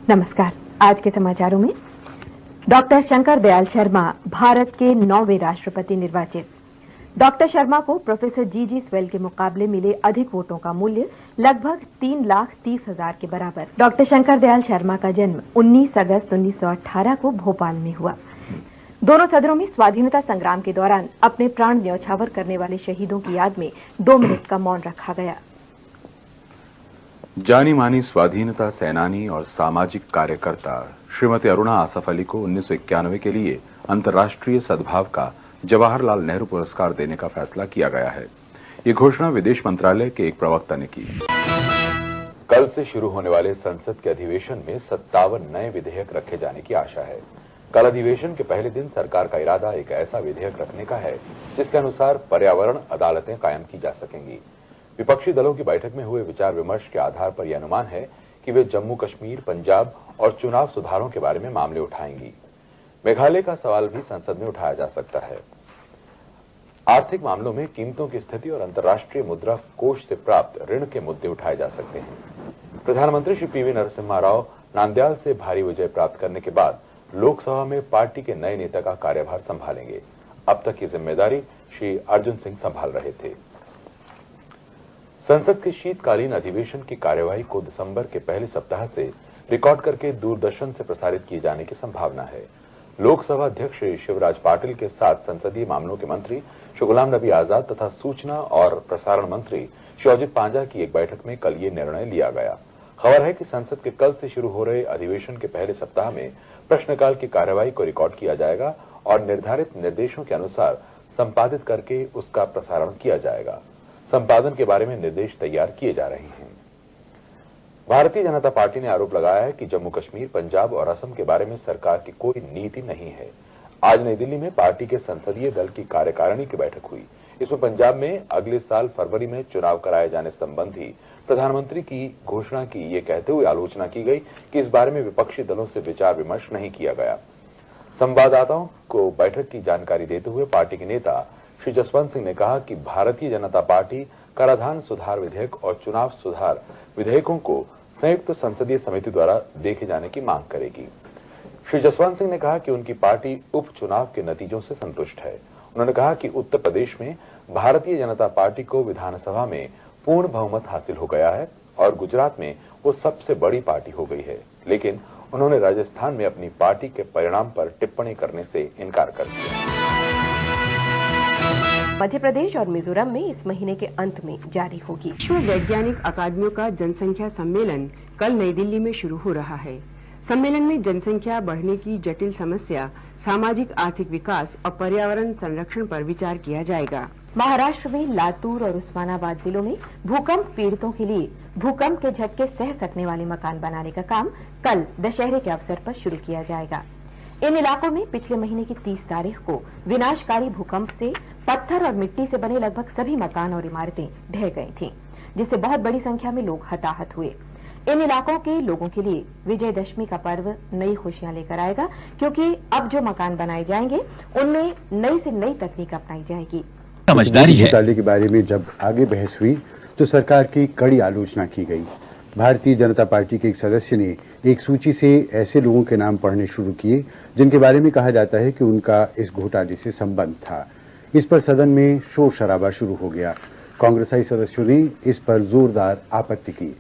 नमस्कार। आज के समाचारों में डॉक्टर शंकर दयाल शर्मा भारत के 9वें राष्ट्रपति निर्वाचित। डॉक्टर शर्मा को प्रोफेसर जी स्वेल के मुकाबले मिले अधिक वोटों का मूल्य लगभग 3,30,000 के बराबर। डॉक्टर शंकर दयाल शर्मा का जन्म 19 अगस्त 1918 को भोपाल में हुआ। दोनों सदनों में स्वाधीनता संग्राम के दौरान अपने प्राण न्यौछावर करने वाले शहीदों की याद में 2 मिनट का मौन रखा गया। जानी मानी स्वाधीनता सेनानी और सामाजिक कार्यकर्ता श्रीमती अरुणा आसफ अली को 1991 के लिए अंतर्राष्ट्रीय सद्भाव का जवाहरलाल नेहरू पुरस्कार देने का फैसला किया गया है। ये घोषणा विदेश मंत्रालय के एक प्रवक्ता ने की। कल से शुरू होने वाले संसद के अधिवेशन में 57 नए विधेयक रखे जाने की आशा है। कल अधिवेशन के पहले दिन सरकार का इरादा एक ऐसा विधेयक रखने का है जिसके अनुसार पर्यावरण अदालतें कायम की जा सकेंगी। विपक्षी दलों की बैठक में हुए विचार विमर्श के आधार पर यह अनुमान है कि वे जम्मू कश्मीर, पंजाब और चुनाव सुधारों के बारे में मामले उठाएंगी। मेघालय का सवाल भी संसद में उठाया जा सकता है। आर्थिक मामलों में कीमतों की स्थिति और अंतर्राष्ट्रीय मुद्रा कोष से प्राप्त ऋण के मुद्दे उठाए जा सकते हैं। प्रधानमंत्री श्री पीवी नरसिम्हा राव नांदयाल से भारी विजय प्राप्त करने के बाद लोकसभा में पार्टी के नए नेता का कार्यभार संभालेंगे। अब तक की जिम्मेदारी श्री अर्जुन सिंह संभाल रहे थे। संसद के शीतकालीन अधिवेशन की कार्यवाही को दिसंबर के पहले सप्ताह से रिकॉर्ड करके दूरदर्शन से प्रसारित किए जाने की संभावना है। लोकसभा अध्यक्ष श्री शिवराज पाटिल के साथ संसदीय मामलों के मंत्री श्री गुलाम नबी आजाद तथा सूचना और प्रसारण मंत्री श्री अजित पांजा की एक बैठक में कल ये निर्णय लिया गया। खबर है कि संसद के कल से शुरू हो रहे अधिवेशन के पहले सप्ताह में प्रश्नकाल की कार्यवाही को रिकॉर्ड किया जाएगा और निर्धारित निर्देशों के अनुसार संपादित करके उसका प्रसारण किया जाएगा। संपादन के बारे में निर्देश तैयार किए जा रहे हैं। भारतीय जनता पार्टी ने आरोप लगाया है कि जम्मू कश्मीर, पंजाब और असम के बारे में सरकार की कोई नीति नहीं है। आज नई दिल्ली में पार्टी के संसदीय दल की कार्यकारिणी की बैठक हुई। इसमें पंजाब में अगले साल फरवरी में चुनाव कराए जाने संबंधी प्रधानमंत्री की घोषणा की ये कहते हुए आलोचना की गई कि इस बारे में विपक्षी दलों से विचार विमर्श नहीं किया गया। संवाददाताओं को बैठक की जानकारी देते हुए पार्टी के नेता श्री जसवंत सिंह ने कहा कि भारतीय जनता पार्टी कराधान सुधार विधेयक और चुनाव सुधार विधेयकों को संयुक्त संसदीय समिति द्वारा देखे जाने की मांग करेगी। श्री जसवंत सिंह ने कहा कि उनकी पार्टी उपचुनाव के नतीजों से संतुष्ट है। उन्होंने कहा कि उत्तर प्रदेश में भारतीय जनता पार्टी को विधानसभा में पूर्ण बहुमत हासिल हो गया है और गुजरात में वो सबसे बड़ी पार्टी हो गई है, लेकिन उन्होंने राजस्थान में अपनी पार्टी के परिणाम पर टिप्पणी करने से इनकार कर दिया। मध्य प्रदेश और मिजोरम में इस महीने के अंत में जारी होगी। विश्व वैज्ञानिक अकादमियों का जनसंख्या सम्मेलन कल नई दिल्ली में शुरू हो रहा है। सम्मेलन में जनसंख्या बढ़ने की जटिल समस्या, सामाजिक आर्थिक विकास और पर्यावरण संरक्षण पर विचार किया जाएगा। महाराष्ट्र में लातूर और उस्मानाबाद जिलों में भूकंप पीड़ितों के लिए भूकंप के झटके सह सकने वाले मकान बनाने का काम कल दशहरे के अवसर पर शुरू किया जाएगा। इन इलाकों में पिछले महीने की 30 तारीख को विनाशकारी भूकंप से पत्थर और मिट्टी से बने लगभग सभी मकान और इमारतें ढह गई थीं, जिससे बहुत बड़ी संख्या में लोग हताहत हुए। इन इलाकों के लोगों के लिए विजयदशमी का पर्व नई खुशियां लेकर आएगा, क्योंकि अब जो मकान बनाए जाएंगे उनमें नई से नई तकनीक अपनाई जाएगी। समझदारी है। घोटाले के बारे में जब आगे बहस हुई तो सरकार की कड़ी आलोचना की गई। भारतीय जनता पार्टी के एक सदस्य ने एक सूची से ऐसे लोगों के नाम पढ़ने शुरू किए जिनके बारे में कहा जाता है कि उनका इस घोटाले से संबंध था। इस पर सदन में शोर शराबा शुरू हो गया। कांग्रेसी सदस्यों ने इस पर जोरदार आपत्ति की।